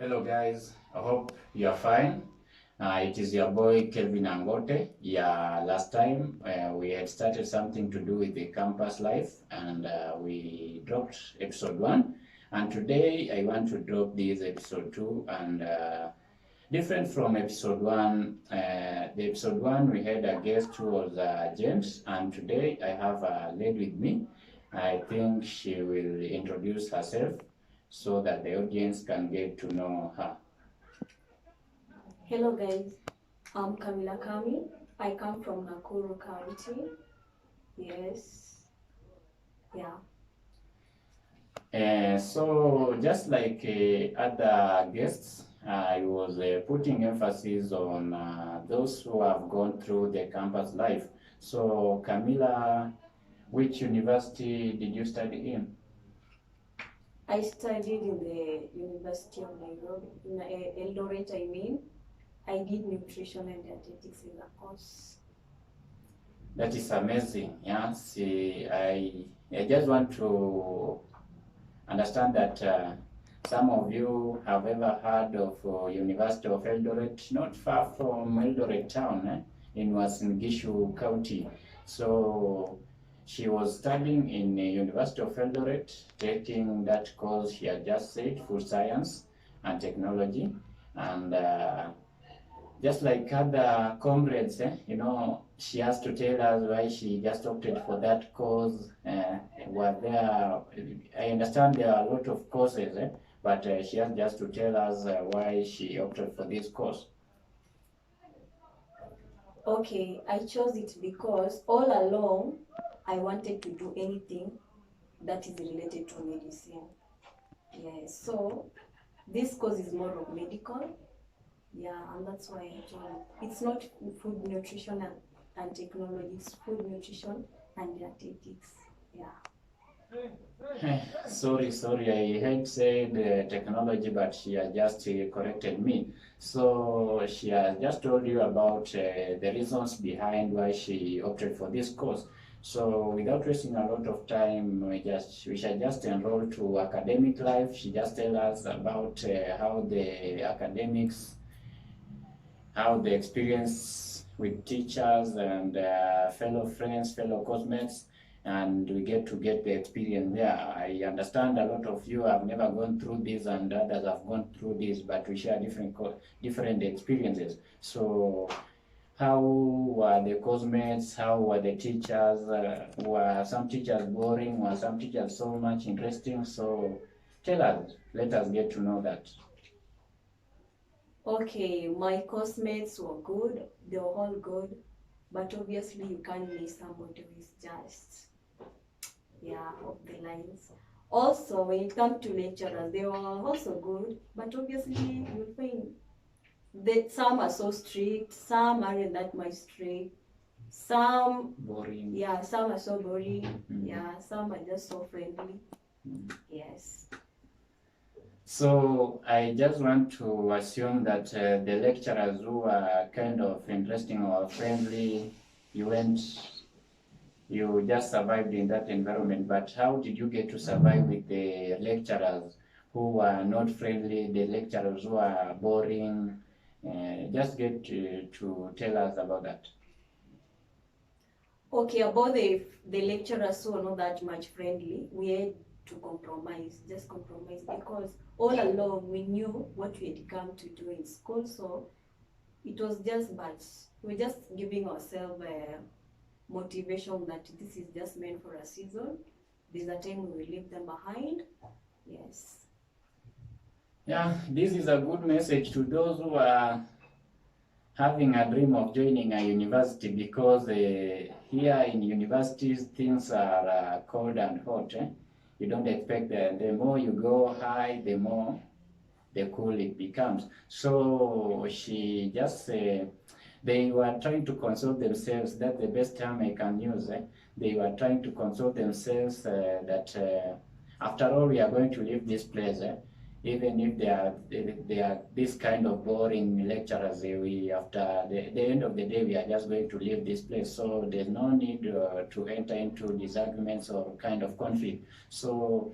Hello guys, I hope you are fine. It is your boy Kelvin Angote. Yeah, last time we had started something to do with the campus life and we dropped episode 1. And today I want to drop this episode 2 and different from episode 1. The episode 1 we had a guest who was James, and today I have a lady with me. I think she will introduce herself so that the audience can get to know her. Hello guys, I'm Kamila Kami. I come from Nakuru County. Yes, yeah. So just like other guests, I was putting emphasis on those who have gone through the campus life. So Camila, which university did you study in? I studied in the University of Nairobi, in Eldoret I mean. I did nutrition and dietetics in the course. That is amazing. Yeah, see, I just want to understand that some of you have ever heard of University of Eldoret, not far from Eldoret town, in Uasin Gishu County. So she was studying in the University of Eldoret, taking that course she had just said, food science and technology. And just like other comrades, she has to tell us why she just opted for that course. I understand there are a lot of courses, but she has just to tell us why she opted for this course. Okay, I chose it because all along I wanted to do anything that is related to medicine. Yes, so this course is more of medical. Yeah, and that's why I joined. It's not food nutrition and technology, it's food nutrition and dietetics. Yeah. Sorry, I had said technology, but she has just corrected me. So she has just told you about the reasons behind why she opted for this course. So without wasting a lot of time, we shall just enroll to academic life. She just tell us about how the academics, how the experience with teachers and fellow friends, fellow classmates, and we get the experience there. I understand a lot of you have never gone through this and others have gone through this, but we share different experiences. So how were the classmates, how were the teachers, were some teachers boring, were some teachers so much interesting? So tell us, let us get to know that. Okay, my classmates were good, they were all good, but obviously you can't miss somebody who is just, off the lines. Also, when it comes to lecturers, they were also good, but obviously you'll find that some are so strict, some aren't that much strict, some boring. Yeah, some are so boring. Yeah, some are just so friendly. Yes. So I just want to assume that the lecturers who are kind of interesting or friendly, you just survived in that environment. But how did you get to survive with the lecturers who are not friendly, the lecturers who are boring? Just get to tell us about that. Okay, about the lecturers who are not that much friendly, we had to just compromise, because all along we knew what we had come to do in school, so it was just, but we're just giving ourselves motivation that this is just meant for a season. There's a time we will leave them behind. Yes. Yeah, this is a good message to those who are having a dream of joining a university, because here in universities things are cold and hot. You don't expect that the more you go high, the more the cool it becomes. So she just they were trying to console themselves. That's the best term I can use. They were trying to console themselves that after all we are going to leave this place. Even if they are this kind of boring lecturers, we after the end of the day we are just going to leave this place. So there's no need to enter into disagreements or kind of conflict. So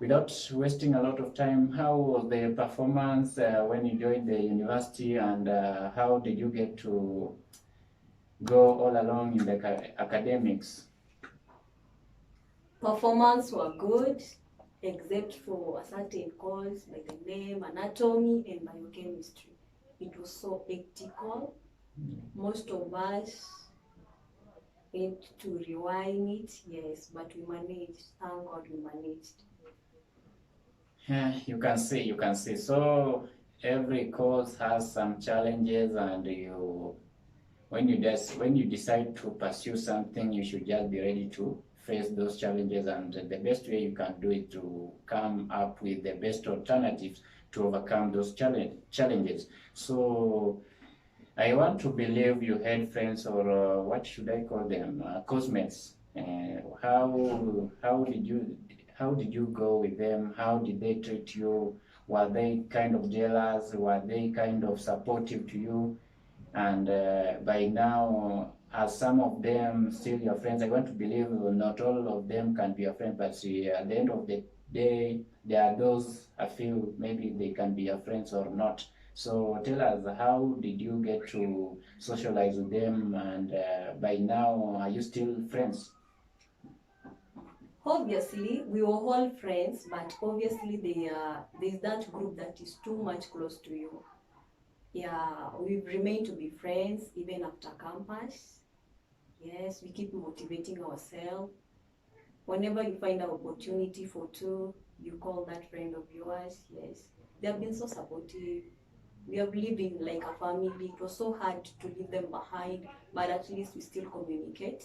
without wasting a lot of time, how was the performance when you joined the university, and how did you get to go all along in the academics? Performance were good, except for a certain course by the name anatomy and biochemistry. It was so hectical. Most of us had to rewind it, yes, but we managed. Thank God we managed. Yeah, you can see. So every course has some challenges, and when you decide to pursue something, you should just be ready to face those challenges. And the best way you can do it to come up with the best alternatives to overcome those challenges. So I want to believe you had friends, or what should I call them, cosmates. How did you go with them? How did they treat you? Were they kind of jealous? Were they kind of supportive to you? And by now, are some of them still your friends? I want to believe not all of them can be your friend, but at the end of the day, there are those I feel maybe they can be your friends or not. So tell us, how did you get to socialize with them, and by now, are you still friends? Obviously, we were all friends, but obviously there's that group that is too much close to you. Yeah, we've remained to be friends even after campus. Yes, we keep motivating ourselves. Whenever you find an opportunity for two, you call that friend of yours. Yes, they have been so supportive. We have lived in like a family. It was so hard to leave them behind, but at least we still communicate.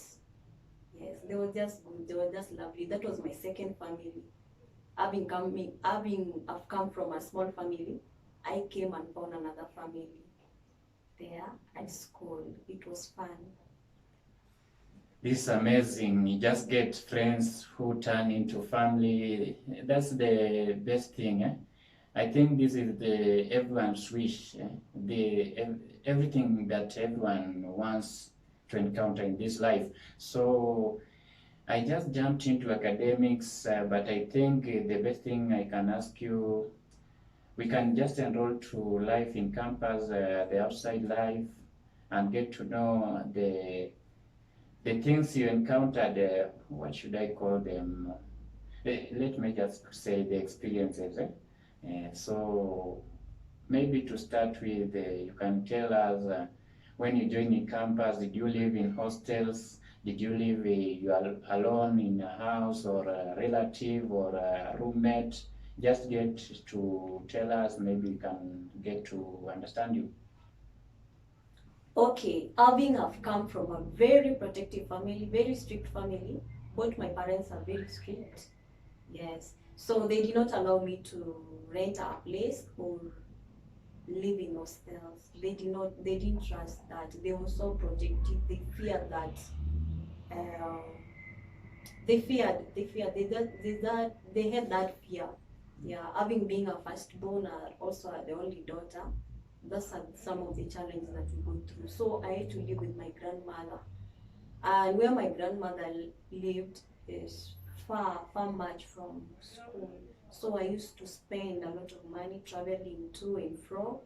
Yes, they were just good. They were just lovely. That was my second family. I've come from a small family. I came and found another family there at school. It was fun. This is amazing. You just get friends who turn into family. That's the best thing. I think this is the everyone's wish. Everything that everyone wants to encounter in this life. So I just jumped into academics, but I think the best thing I can ask you, we can just enroll to life in campus, the outside life, and get to know the things you encountered. What should I call them? Let me just say the experiences. So maybe to start with, you can tell us when you joined in campus, did you live in hostels? Did you live you are alone in a house, or a relative, or a roommate? Just get to tell us, maybe we can get to understand you. Okay, I've come from a very protective family, very strict family. Both my parents are very strict. Yes. So they did not allow me to rent a place or live in hostels. They didn't trust that. They were so protective. They feared that um, they had that fear. Yeah, having been a firstborn, also the only daughter, that's some of the challenges that we go through. So I had to live with my grandmother, and where my grandmother lived is far much from school. So I used to spend a lot of money traveling to and fro.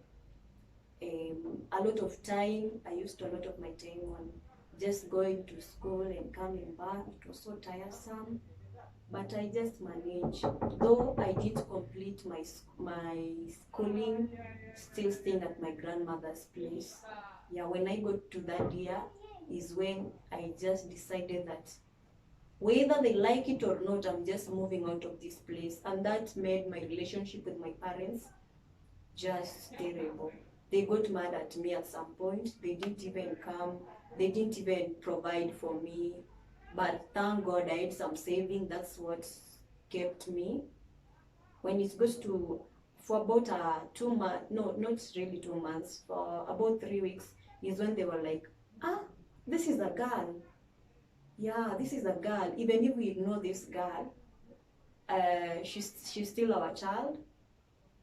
A lot of time, I used a lot of my time on just going to school and coming back. It was so tiresome, but I just managed. Though I did complete my schooling, still staying at my grandmother's place. Yeah, when I got to that year is when I just decided that whether they like it or not, I'm just moving out of this place, and that made my relationship with my parents just terrible. They got mad at me at some point. They didn't even come. They didn't even provide for me. But thank God I had some saving. That's what kept me. When it goes to for about 2 months, no, not really 2 months, for about 3 weeks is when they were like, ah, this is a girl. Yeah, this is a girl. Even if we ignore this girl, she's still our child.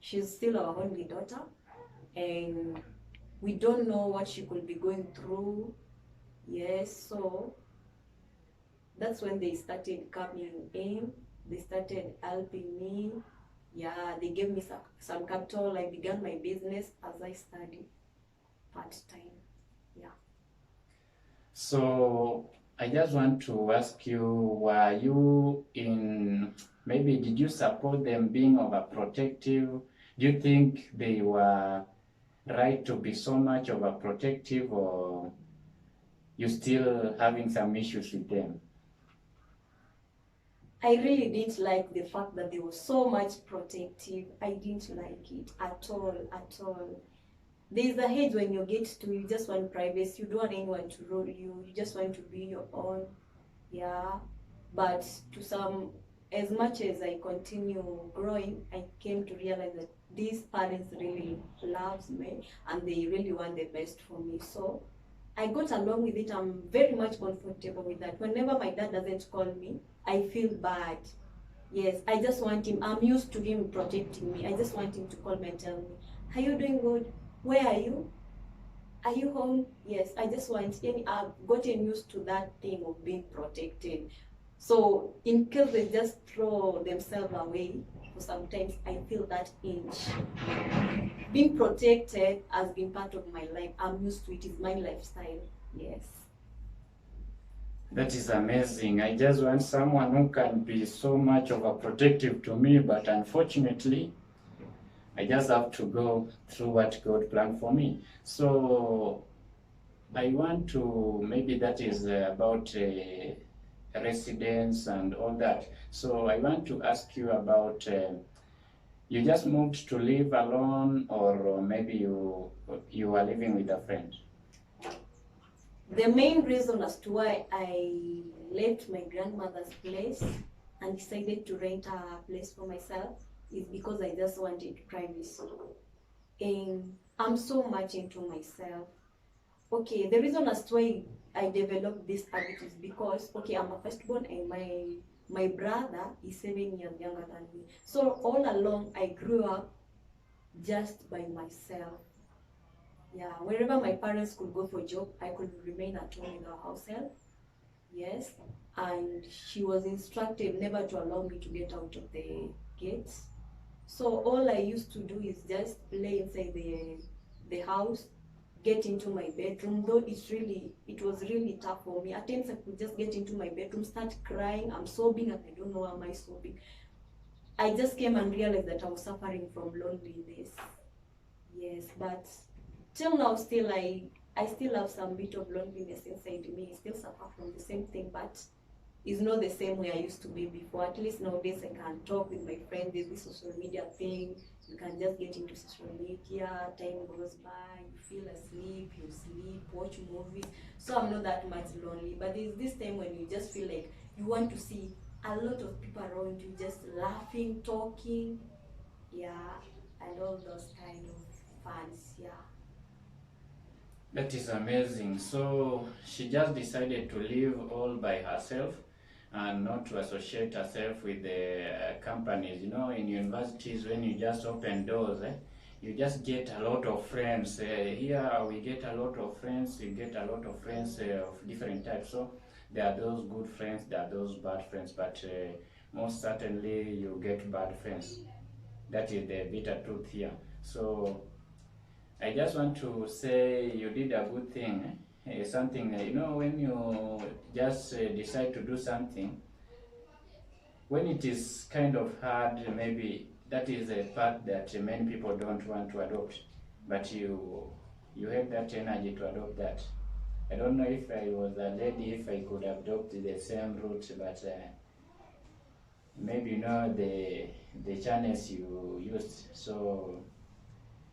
She's still our only daughter, and we don't know what she could be going through. Yes, so that's when they started coming in. They started helping me. Yeah, they gave me some capital. I began my business as I studied part-time. Yeah. So I just want to ask you, were you in, maybe did you support them being overprotective? Do you think they were right to be so much overprotective, or you still having some issues with them? I really didn't like the fact that they were so much protective. I didn't like it at all, at all. There's a age when you get to, you just want privacy. You don't want anyone to rule you. You just want to be your own. Yeah. But to some, as much as I continue growing, I came to realize that these parents really loves me and they really want the best for me. So I got along with it. I'm very much comfortable with that. Whenever my dad doesn't call me, I feel bad. Yes, I just want him. I'm used to him protecting me. I just want him to call me and tell me, "Are you doing good? Where are you? Are you home?" Yes, I just want. I've gotten used to that thing of being protected. So in case they just throw themselves away, for sometimes I feel that inch. Being protected has been part of my life. I'm used to it. It's my lifestyle. Yes. That is amazing. I just want someone who can be so much overprotective to me, but unfortunately, I just have to go through what God planned for me. So I want to, maybe that is about residence and all that. So I want to ask you about, you just moved to live alone, or maybe you are living with a friend? The main reason as to why I left my grandmother's place and decided to rent a place for myself is because I just wanted privacy. And I'm so much into myself. Okay, the reason as to why I developed this habit is because, okay, I'm a firstborn and my brother is 7 years younger than me. So all along I grew up just by myself. Yeah, wherever my parents could go for job, I could remain at home with our house help. Yes, and she was instructed never to allow me to get out of the gates. So all I used to do is just play inside the house, get into my bedroom. Though it was really tough for me. At times I could just get into my bedroom, start crying. I'm sobbing and I don't know why am I sobbing. I just came and realized that I was suffering from loneliness. Yes, but till now still I still have some bit of loneliness inside me. I still suffer from the same thing, but it's not the same way I used to be before. At least nowadays I can talk with my friends. There's this social media thing. You can just get into social media, time goes by, you feel asleep, you sleep, watch movies. So I'm not that much lonely. But there's this time when you just feel like you want to see a lot of people around you just laughing, talking, yeah, and all those kind of fans, yeah. That is amazing. So she just decided to live all by herself and not to associate herself with the companies. You know, in universities, when you just open doors, you just get a lot of friends. Here we get a lot of friends, you get a lot of friends of different types. So there are those good friends, there are those bad friends, but most certainly you get bad friends. That is the bitter truth here. So I just want to say you did a good thing. Something, you know, when you just decide to do something, when it is kind of hard, maybe that is a part that many people don't want to adopt, but you have that energy to adopt that. I don't know if I was a lady, if I could adopt the same route, but maybe you know the channels you used, so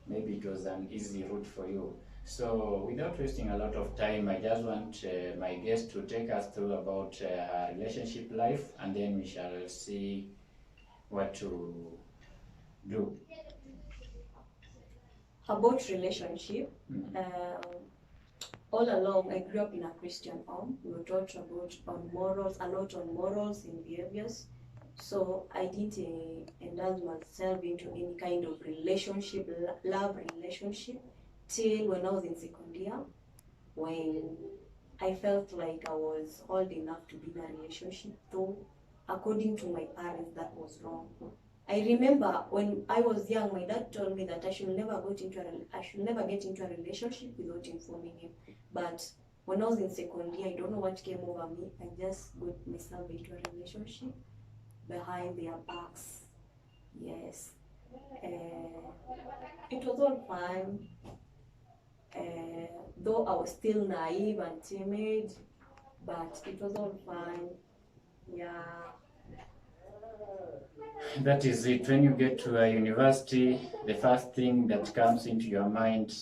maybe it was an easy route for you. So without wasting a lot of time, I just want my guest to take us through about her relationship life, and then we shall see what to do. About relationship, all along I grew up in a Christian home. We were taught about on morals, a lot on morals and behaviors. So I didn't indulge myself into any kind of relationship, love relationship, till when I was in second year, when I felt like I was old enough to be in a relationship, though according to my parents, that was wrong. I remember when I was young, my dad told me that I should never get into a relationship without informing him. But when I was in second year, I don't know what came over me. I just got myself into a relationship behind their backs. Yes. It was all fine. Though I was still naive and timid, but it was all fine. Yeah. That is it. When you get to a university, the first thing that comes into your mind,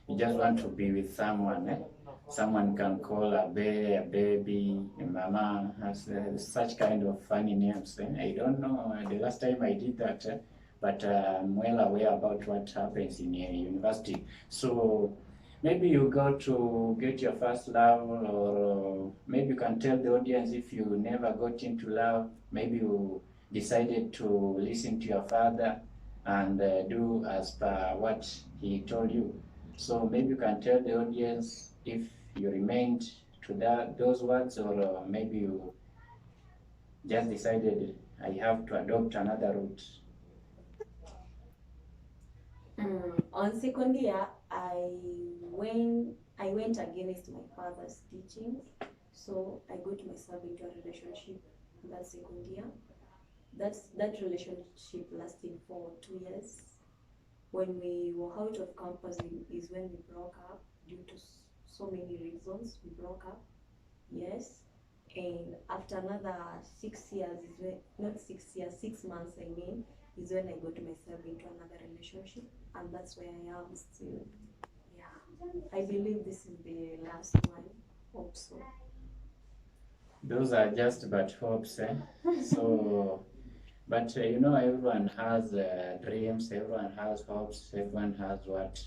you just want to be with someone. Someone can call a baby, a mama, has such kind of funny names. I don't know the last time I did that, but I'm well aware about what happens in a university. So maybe you go to get your first love, or maybe you can tell the audience if you never got into love, maybe you decided to listen to your father and do as per what he told you. So maybe you can tell the audience if you remained to those words, or maybe you just decided I have to adopt another route. On second year, I went against my father's teachings, so I got myself into a relationship that second year. That relationship lasted for 2 years. When we were out of campus is when we broke up due to so many reasons. We broke up, yes. And after another 6 years is when, not 6 years, 6 months I mean, is when I got myself into another relationship, and that's where I am still. Yeah, I believe this is the last one. Hope so. Those are just but hopes, So, but you know, everyone has dreams, everyone has hopes, everyone has what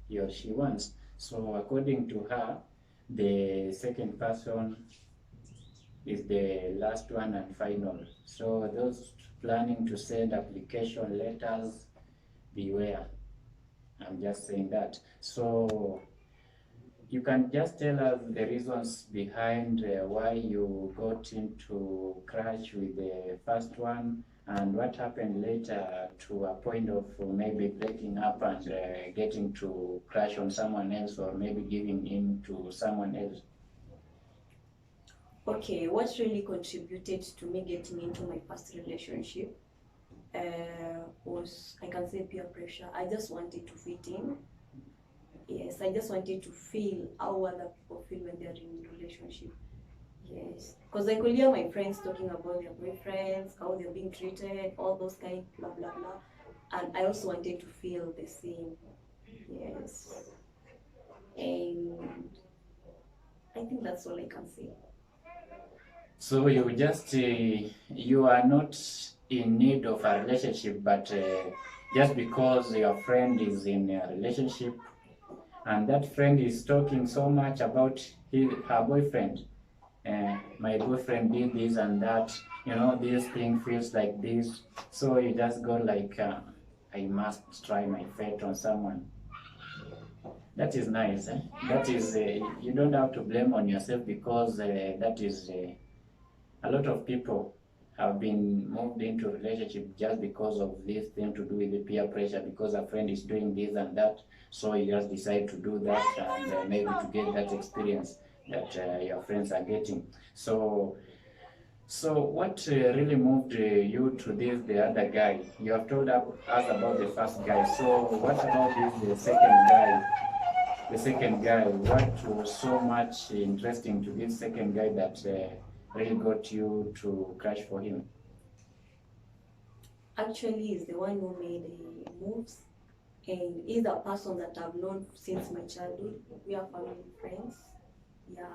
he or she wants. So, according to her, the second person is the last one and final. So, those planning to send application letters, beware. I'm just saying that. So, you can just tell us the reasons behind why you got into crash with the first one, and what happened later to a point of maybe breaking up and getting to crash on someone else, or maybe giving in to someone else. Okay, what really contributed to me getting into my first relationship was, I can say, peer pressure. I just wanted to fit in. Yes, I just wanted to feel how other people feel when they're in a relationship. Yes, because I could hear my friends talking about their boyfriends, how they're being treated, all those kind, blah blah blah, and I also wanted to feel the same. Yes, and I think that's all I can say. So you are not in need of a relationship, but just because your friend is in a relationship, and that friend is talking so much about her boyfriend. My boyfriend did this and that, this thing feels like this. So you just go like, I must try my fate on someone. That is nice. That is, you don't have to blame on yourself, because that is, a lot of people have been moved into relationship just because of this thing to do with the peer pressure, because a friend is doing this and that, so you just decide to do that, and maybe to get that experience that your friends are getting. So what really moved you to the other guy? You have told us about the first guy. So what about the second guy? The second guy, what was so much interesting to this second guy that really got you to crush for him? Actually, he's the one who made the moves, and he's a person that I've known since my childhood. We are family friends. Yeah,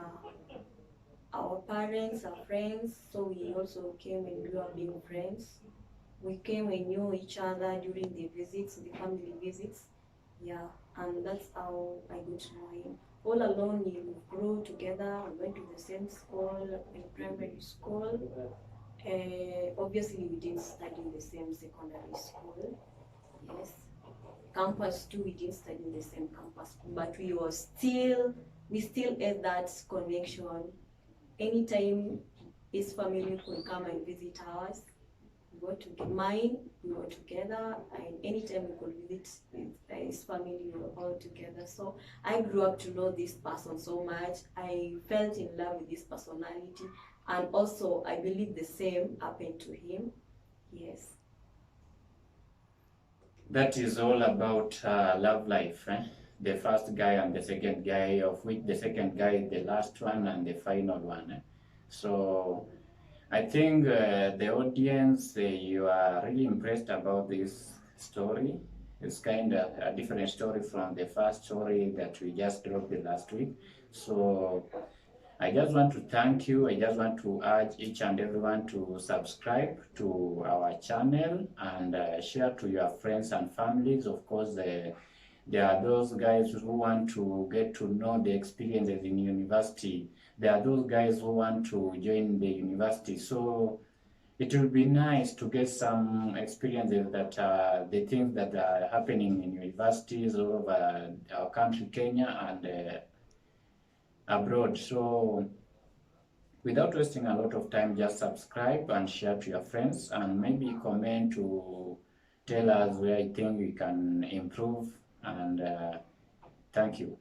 our parents are friends, so we also came and grew up being friends. We came and knew each other during the visits, the family visits. Yeah, and that's how I got to know him. All along, we grew together. We went to the same school, in primary school. Obviously, we didn't study in the same secondary school. Yes, campus too. We didn't study in the same campus, but we still had that connection. Anytime his family could come and visit ours. We go to mine, we were together, and anytime we could visit his family, we were all together. So I grew up to know this person so much. I felt in love with this personality, and also I believe the same happened to him. Yes. That is all about love life. The first guy and the second guy, of which the second guy is the last one and the final one. So I think the audience, you are really impressed about this story. It's kind of a different story from the first story that we just dropped the last week. So I just want to thank you. I just want to urge each and everyone to subscribe to our channel and share to your friends and families. Of course, there are those guys who want to get to know the experiences in university. There are those guys who want to join the university. So it will be nice to get some experiences that the things that are happening in universities all over our country, Kenya, and abroad. So without wasting a lot of time, just subscribe and share to your friends, and maybe comment to tell us where you think we can improve. And thank you.